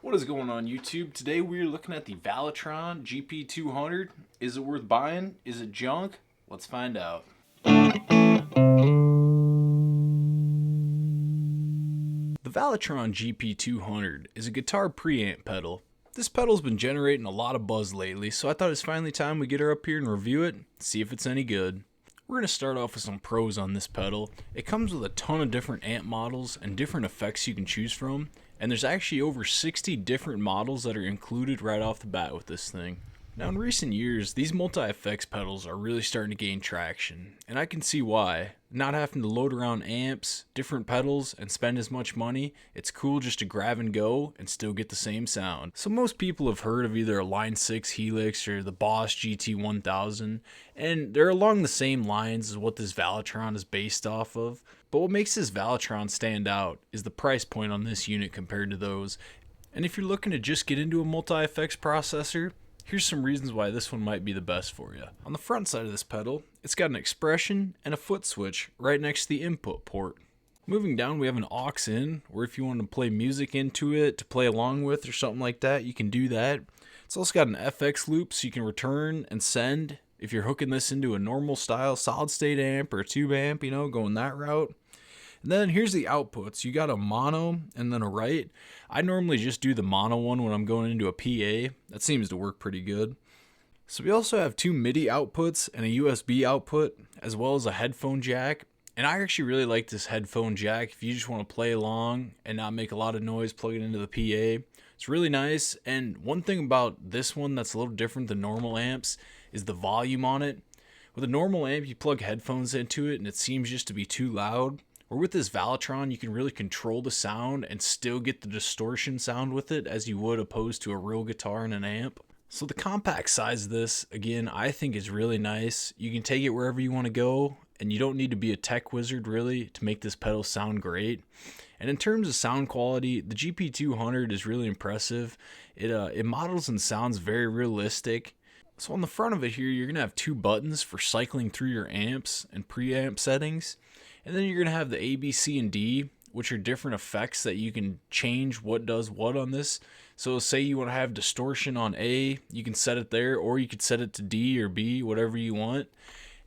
What is going on YouTube? Today we're looking at the Valeton GP 200. Is it worth buying? Is it junk? Let's find out. The Valeton GP 200 is a guitar preamp pedal. This pedal's been generating a lot of buzz lately, so I thought it's finally time we get her up here and review it, see if it's any good. We're going to start off with some pros on this pedal. It comes with a ton of different amp models and different effects you can choose from, and there's actually over 60 different models that are included right off the bat with this thing. Now in recent years, these multi-effects pedals are really starting to gain traction, and I can see why. Not having to load around amps, different pedals, and spend as much money, it's cool just to grab and go and still get the same sound. So most people have heard of either a Line 6 Helix or the Boss GT1000, and they're along the same lines as what this Valeton is based off of. But what makes this Valeton stand out is the price point on this unit compared to those. And if you're looking to just get into a multi-effects processor, here's some reasons why this one might be the best for you. On the front side of this pedal, it's got an expression and a foot switch right next to the input port. Moving down, we have an aux in, where if you want to play music into it to play along with or something like that, you can do that. It's also got an FX loop so you can return and send if you're hooking this into a normal style solid state amp or a tube amp, going that route. And then here's the outputs. You got a mono and then a right. I normally just do the mono one when I'm going into a PA. That seems to work pretty good. So we also have two MIDI outputs and a USB output, as well as a headphone jack. And I actually really like this headphone jack if you just want to play along and not make a lot of noise plugging into the PA. It's really nice. And one thing about this one that's a little different than normal amps is the volume on it. With a normal amp, you plug headphones into it and it seems just to be too loud. Or with this Valeton, you can really control the sound and still get the distortion sound with it as you would opposed to a real guitar and an amp. So the compact size of this, again, I think is really nice. You can take it wherever you want to go, and you don't need to be a tech wizard really to make this pedal sound great. And in terms of sound quality, the GP200 is really impressive. It models and sounds very realistic. So on the front of it here, you're going to have two buttons for cycling through your amps and preamp settings. And then you're going to have the A, B, C, and D, which are different effects that you can change what does what on this. So say you want to have distortion on A, you can set it there, or you could set it to D or B, whatever you want.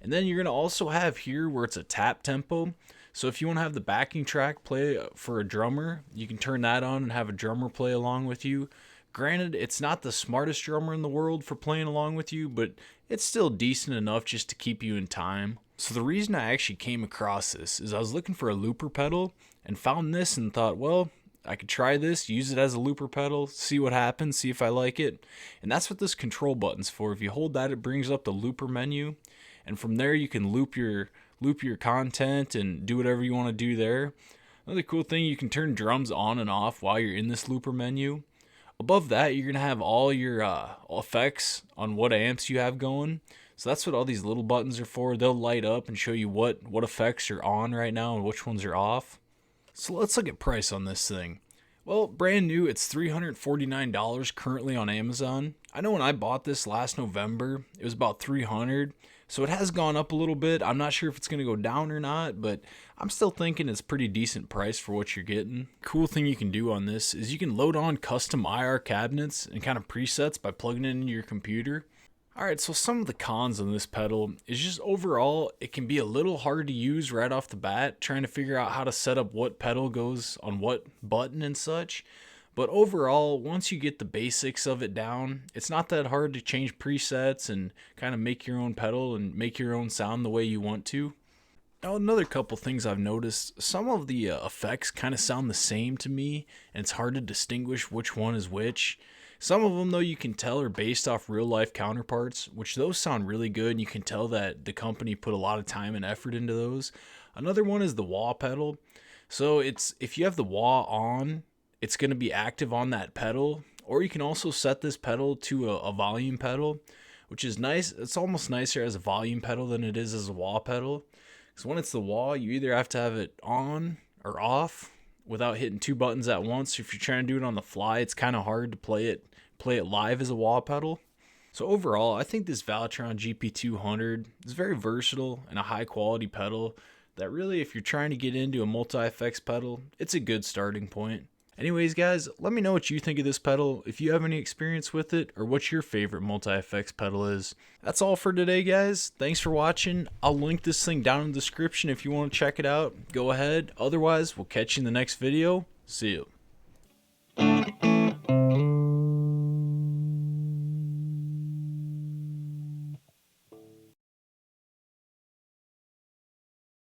And then you're going to also have here where it's a tap tempo. So if you want to have the backing track play for a drummer, you can turn that on and have a drummer play along with you. Granted, it's not the smartest drummer in the world for playing along with you, but it's still decent enough just to keep you in time. So the reason I actually came across this is I was looking for a looper pedal and found this and thought, well, I could try this, use it as a looper pedal, see what happens, see if I like it. And that's what this control button's for. If you hold that, it brings up the looper menu. And from there, you can loop your content and do whatever you want to do there. Another cool thing, you can turn drums on and off while you're in this looper menu. Above that, you're going to have all your effects on what amps you have going. So that's what all these little buttons are for. They'll light up and show you what effects are on right now and which ones are off. So let's look at price on this thing. Well, brand new, it's $349 currently on Amazon. I know when I bought this last November, it was about $300. So it has gone up a little bit. I'm not sure if it's going to go down or not, but I'm still thinking it's a pretty decent price for what you're getting. Cool thing you can do on this is you can load on custom IR cabinets and kind of presets by plugging it into your computer. Alright, so some of the cons on this pedal is just overall, it can be a little hard to use right off the bat, trying to figure out how to set up what pedal goes on what button and such. But overall, once you get the basics of it down, it's not that hard to change presets and kind of make your own pedal and make your own sound the way you want to. Now, another couple things I've noticed, some of the effects kind of sound the same to me, and it's hard to distinguish which one is which. Some of them, though, you can tell are based off real-life counterparts, which those sound really good, and you can tell that the company put a lot of time and effort into those. Another one is the wah pedal. So if you have the wah on, it's going to be active on that pedal, or you can also set this pedal to a volume pedal, which is nice. It's almost nicer as a volume pedal than it is as a wah pedal. Because when it's the wah, you either have to have it on or off without hitting two buttons at once. If you're trying to do it on the fly, it's kind of hard to play it live as a wah pedal. So overall, I think this Valeton GP200 is very versatile and a high quality pedal that really, if you're trying to get into a multi-effects pedal, it's a good starting point. Anyways, guys, let me know what you think of this pedal, if you have any experience with it, or what your favorite multi-effects pedal is. That's all for today, guys. Thanks for watching. I'll link this thing down in the description if you want to check it out. Go ahead. Otherwise, we'll catch you in the next video. See you.